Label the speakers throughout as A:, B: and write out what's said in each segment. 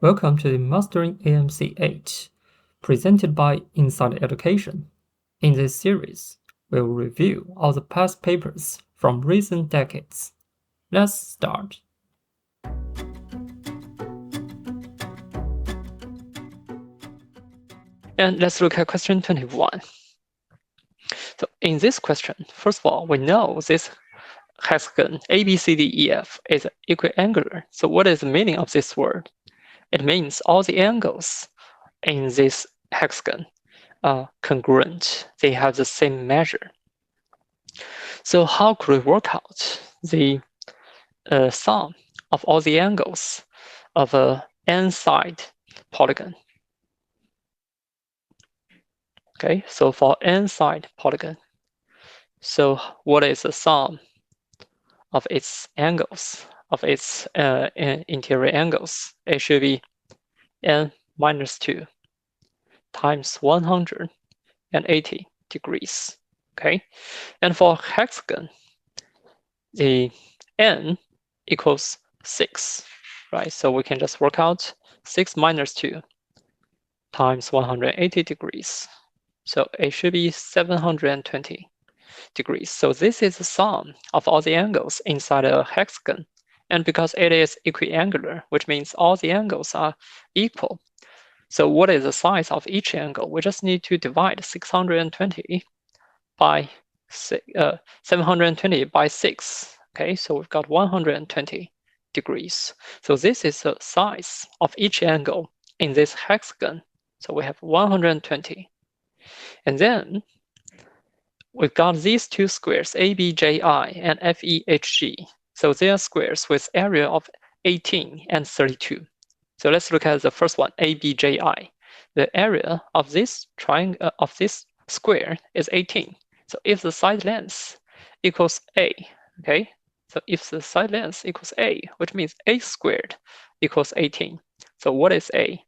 A: Welcome to the Mastering AMC8, presented by Inside Education. In this series, we will review all the past papers from recent decades. Let's start.
B: And let's look at question 21. So in this question, first of all, we know this hexagon ABCDEF is equiangular. So what is the meaning of this word? It means all the angles in this hexagon are congruent. They have the same measure. So how could we work out the sum of all the angles of a n-side polygon? Okay, so for n-side polygon, so what is the sum of its angles, of its interior angles? It should be n minus 2 times 180 degrees. Okay, and for hexagon, the n equals 6, right? So we can just work out 6 minus 2 times 180 degrees. So it should be 720 degrees. So this is the sum of all the angles inside a hexagon. And because it is equiangular, which means all the angles are equal. So what is the size of each angle? We just need to divide 620 by 720 by 6. Okay, so we've got 120 degrees. So this is the size of each angle in this hexagon. So we have 120. And then we've got these two squares, ABJI and FEHG. So they are squares with area of 18 and 32. So let's look at the first one, ABJI. The area of this triangle of this square is 18. So if the side length equals A, okay? So if the side length equals A, which means A squared equals 18. So what is A?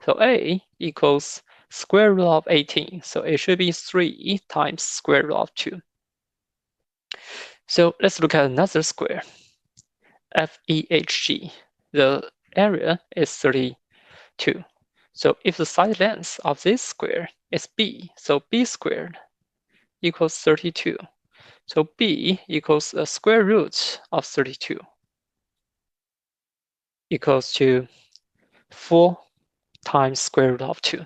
B: So A equals square root of 18. So it should be 3 times square root of 2. So let's look at another square, FEHG. The area is 32. So if the side length of this square is B, so B squared equals 32. So B equals the square root of 32 equals to 4 times square root of 2.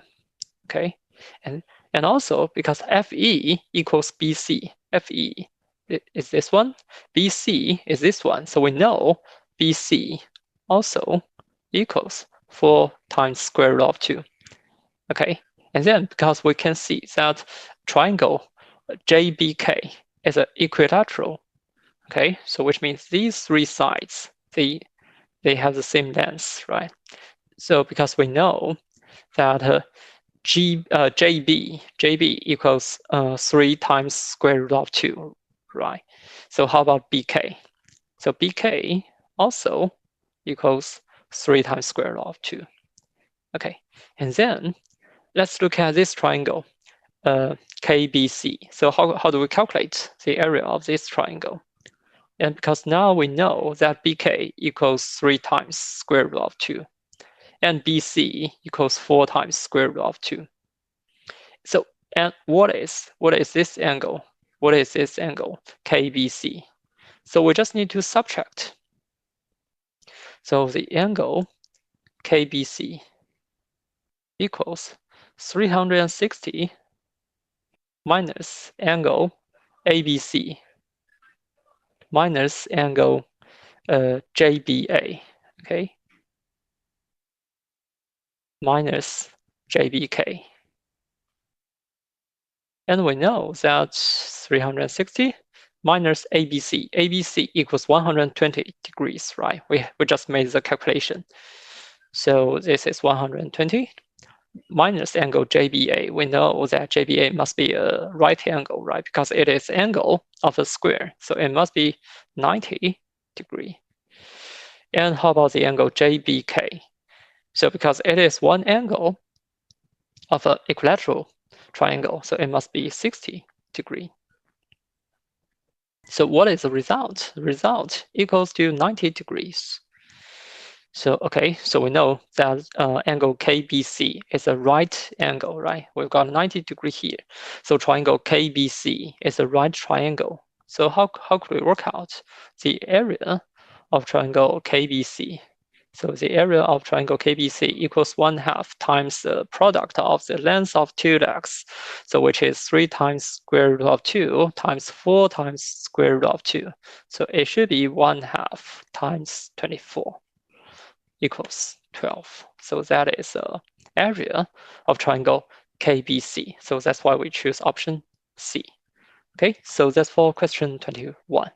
B: Okay, and also because FE equals BC, FE is this one, BC is this one, so we know BC also equals 4 times square root of 2. Okay, and then because we can see that triangle JBK is an equilateral, okay, so which means these three sides, they have the same length, right? So because we know that JB equals 3 times square root of 2, right? So how about BK? So BK also equals 3 times square root of 2. Okay, and then let's look at this triangle, KBC. So how do we calculate the area of this triangle? And because now we know that BK equals 3 times square root of 2, and BC equals 4 times square root of 2. So, and what is this angle? What is this angle, KBC? So we just need to subtract. So the angle KBC equals 360 minus angle ABC minus angle JBA, okay, minus JBK. And we know that 360 minus ABC. ABC equals 120 degrees, right? We just made the calculation. So this is 120 minus angle JBA. We know that JBA must be a right angle, right? Because it is angle of a square. So it must be 90 degree. And how about the angle JBK? So because it is one angle of an equilateral triangle, so it must be 60 degree. So what is the result? The result equals to 90 degrees. So, okay, so we know that angle KBC is a right angle, right? We've got 90 degree here. So triangle KBC is a right triangle. So how could we work out the area of triangle KBC? So the area of triangle KBC equals 1/2 times the product of the length of two legs, so which is 3 times square root of 2 times 4 times square root of 2. So it should be 1/2 times 24 equals 12. So that is the area of triangle KBC. So that's why we choose option C. Okay, so that's for question 21.